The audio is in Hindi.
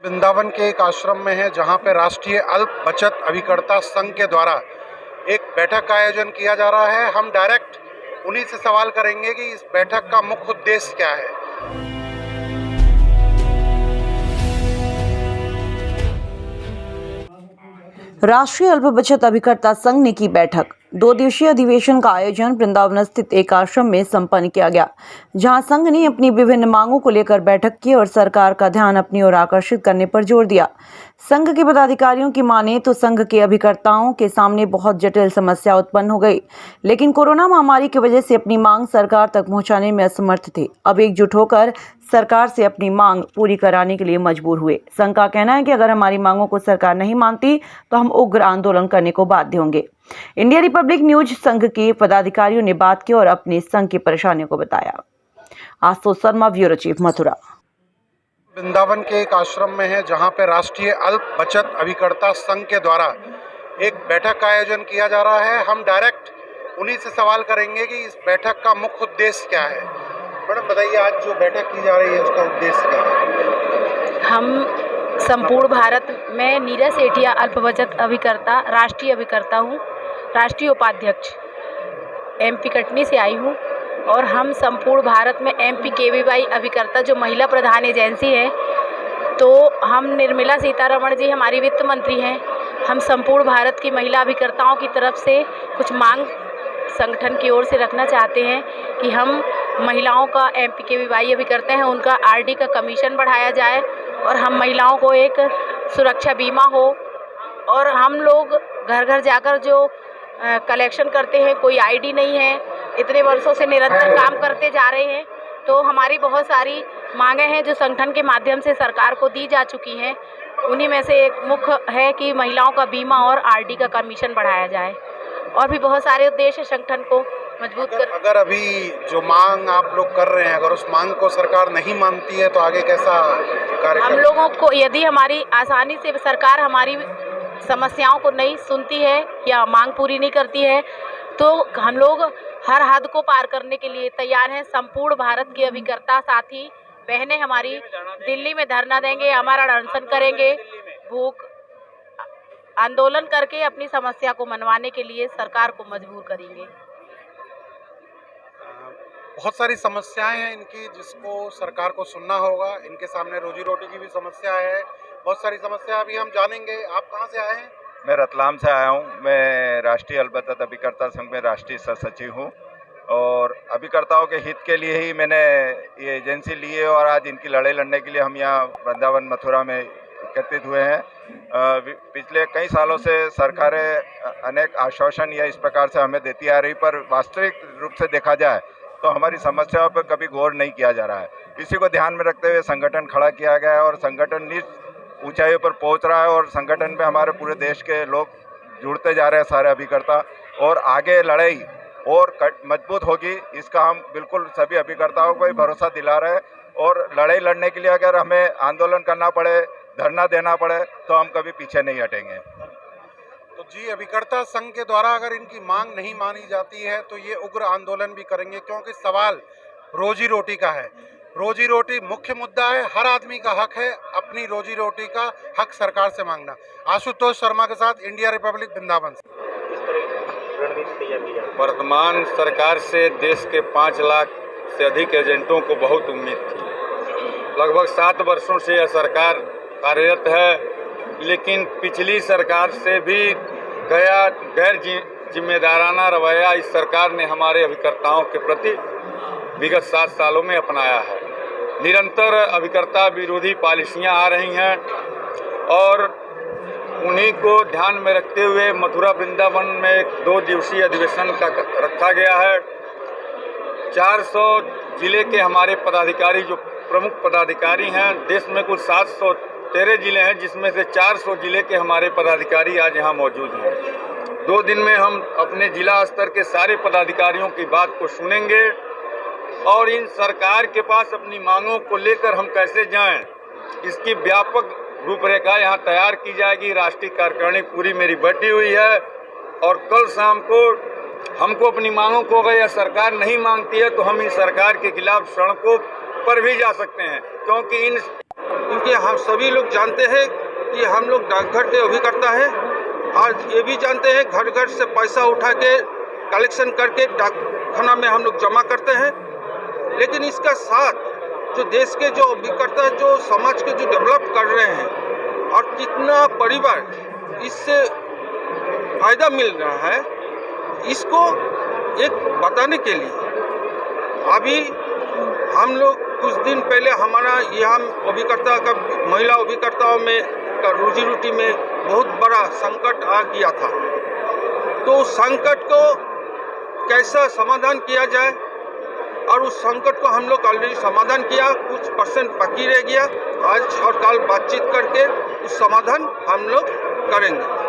वृंदावन के एक आश्रम में है जहां पे राष्ट्रीय अल्प बचत अभिकर्ता संघ के द्वारा एक बैठक का आयोजन किया जा रहा है। हम डायरेक्ट उन्हीं से सवाल करेंगे कि इस बैठक का मुख्य उद्देश्य क्या है। राष्ट्रीय अल्प बचत अभिकर्ता संघ ने की बैठक। 2 दिवसीय अधिवेशन का आयोजन वृंदावन स्थित एक आश्रम में संपन्न किया गया, जहां संघ ने अपनी विभिन्न मांगों को लेकर बैठक की और सरकार का ध्यान अपनी ओर आकर्षित करने पर जोर दिया। संघ के पदाधिकारियों की माने तो संघ के अभिकर्ताओं के सामने बहुत जटिल समस्या उत्पन्न हो गई, लेकिन कोरोना महामारी की वजह से अपनी मांग सरकार तक पहुंचाने में असमर्थ थे। अब एकजुट होकर सरकार से अपनी मांग पूरी कराने के लिए मजबूर हुए। संघ का कहना है कि अगर हमारी मांगों को सरकार नहीं मानती तो हम उग्र आंदोलन करने को बाध्य होंगे। इंडिया रिपब्लिक न्यूज संघ के पदाधिकारियों ने बात की और अपने संघ की परेशानियों को बताया। Ashutosh Sharma, bureau chief, Mathura. वृंदावन के एक आश्रम में है जहां पे राष्ट्रीय अल्प बचत अभिकर्ता संघ के द्वारा एक बैठक का आयोजन किया जा रहा है। हम डायरेक्ट उन्हीं से सवाल करेंगे कि इस बैठक का मुख्य उद्देश्य क्या है। मैडम बताइए, आज जो बैठक की जा रही है उसका उद्देश्य क्या है? हम संपूर्ण भारत में नीरज सेठिया अल्प बचत अभिकर्ता राष्ट्रीय अभिकर्ता हूँ, राष्ट्रीय उपाध्यक्ष MP कटनी से आई हूँ। और हम संपूर्ण भारत में MPKVY अभिकर्ता जो महिला प्रधान एजेंसी है, तो हम निर्मला सीतारमण जी हमारी वित्त मंत्री हैं। हम संपूर्ण भारत की महिला अभिकर्ताओं की तरफ से कुछ मांग संगठन की ओर से रखना चाहते हैं कि हम महिलाओं का MPKVY अभिकर्ता हैं, उनका RD का कमीशन बढ़ाया जाए और हम महिलाओं को एक सुरक्षा बीमा हो। और हम लोग घर घर जाकर जो कलेक्शन करते हैं, कोई ID नहीं है, इतने वर्षों से निरंतर काम करते जा रहे हैं, तो हमारी बहुत सारी मांगें हैं जो संगठन के माध्यम से सरकार को दी जा चुकी हैं। उन्हीं में से एक मुख्य है कि महिलाओं का बीमा और RD का कमीशन बढ़ाया जाए। और भी बहुत सारे उद्देश्य संगठन को मजबूत कर। अगर अभी जो मांग आप लोग कर रहे हैं, अगर उस मांग को सरकार नहीं मानती है तो आगे कैसा कार्य? हम लोगों को यदि हमारी आसानी से सरकार हमारी समस्याओं को नहीं सुनती है या मांग पूरी नहीं करती है, तो हम लोग हर हद को पार करने के लिए तैयार हैं। संपूर्ण भारत के अभिकर्ता साथी बहनें हमारी दिल्ली में धरना देंगे, हमारा अनशन करेंगे, भूख आंदोलन करके अपनी समस्या को मनवाने के लिए सरकार को मजबूर करेंगे। बहुत सारी समस्याएं हैं इनकी, जिसको सरकार को सुनना होगा। इनके सामने रोजी रोटी की भी समस्या है, बहुत सारी समस्या अभी हम जानेंगे। आप कहाँ से आए हैं? मैं रतलाम से आया हूँ। मैं राष्ट्रीय अल्प बचत अभिकर्ता संघ में राष्ट्रीय सह सचिव हूँ और अभिकर्ताओं के हित के लिए ही मैंने ये एजेंसी ली है और आज इनकी लड़ाई लड़ने के लिए हम यहाँ वृंदावन मथुरा में एकत्रित हुए हैं। पिछले कई सालों से सरकारें अनेक आश्वासन या इस प्रकार से हमें देती आ रही, पर वास्तविक रूप से देखा जाए तो हमारी समस्याओं पर कभी गौर नहीं किया जा रहा है। इसी को ध्यान में रखते हुए संगठन खड़ा किया गया है और संगठन निज ऊंचाइयों पर पहुंच रहा है और संगठन में हमारे पूरे देश के लोग जुड़ते जा रहे हैं, सारे अभिकर्ता, और आगे लड़ाई और मजबूत होगी, इसका हम बिल्कुल सभी अभिकर्ताओं को ही भरोसा दिला रहे हैं। और लड़ाई लड़ने के लिए अगर हमें आंदोलन करना पड़े, धरना देना पड़े, तो हम कभी पीछे नहीं हटेंगे। तो जी, अभिकर्ता संघ के द्वारा अगर इनकी मांग नहीं मानी जाती है तो ये उग्र आंदोलन भी करेंगे, क्योंकि सवाल रोजी रोटी का है। रोजी रोटी मुख्य मुद्दा है, हर आदमी का हक है अपनी रोजी रोटी का हक सरकार से मांगना। आशुतोष शर्मा के साथ इंडिया रिपब्लिक, वृंदावन। वर्तमान सरकार से देश के 5 लाख से अधिक एजेंटों को बहुत उम्मीद थी। लगभग 7 वर्षों से यह सरकार कार्यरत है, लेकिन पिछली सरकार से भी गैर जिम्मेदाराना रवैया इस सरकार ने हमारे अभिकर्ताओं के प्रति विगत 7 सालों में अपनाया है। निरंतर अभिकर्ता विरोधी पॉलिसियां आ रही हैं और उन्हीं को ध्यान में रखते हुए मथुरा वृंदावन में एक 2 दिवसीय अधिवेशन का रखा गया है। 400 जिले के हमारे पदाधिकारी, जो प्रमुख पदाधिकारी हैं, देश में कुल 713 जिले हैं, जिसमें से 400 जिले के हमारे पदाधिकारी आज यहाँ मौजूद हैं। 2 दिन में हम अपने जिला स्तर के सारे पदाधिकारियों की बात को सुनेंगे और इन सरकार के पास अपनी मांगों को लेकर हम कैसे जाएं, इसकी व्यापक रूपरेखा यहाँ तैयार की जाएगी। राष्ट्रीय कार्यकारिणी पूरी मेरी बैठी हुई है और कल शाम को हमको अपनी मांगों को अगर यह सरकार नहीं मांगती है तो हम इन सरकार के खिलाफ सड़कों पर भी जा सकते हैं, क्योंकि इन क्योंकि हम सभी लोग जानते हैं कि हम लोग डाकघर के अभिकर्ता हैं। आज ये भी जानते हैं घर घर से पैसा उठा के कलेक्शन करके डाकखाना में हम लोग जमा करते हैं। लेकिन इसका साथ जो देश के जो अभिकर्ता जो समाज के जो डेवलप कर रहे हैं और कितना परिवार इससे फायदा मिल रहा है, इसको एक बताने के लिए अभी हम लोग कुछ दिन पहले हमारा यहाँ अभिकर्ता का महिला अभिकर्ताओं में का रोजी रोटी में बहुत बड़ा संकट आ गया था। तो उस संकट को कैसा समाधान किया जाए, और उस संकट को हम लोग ऑलरेडी समाधान किया, कुछ परसेंट बाकी रह गया। आज और कल बातचीत करके उस समाधान हम लोग करेंगे।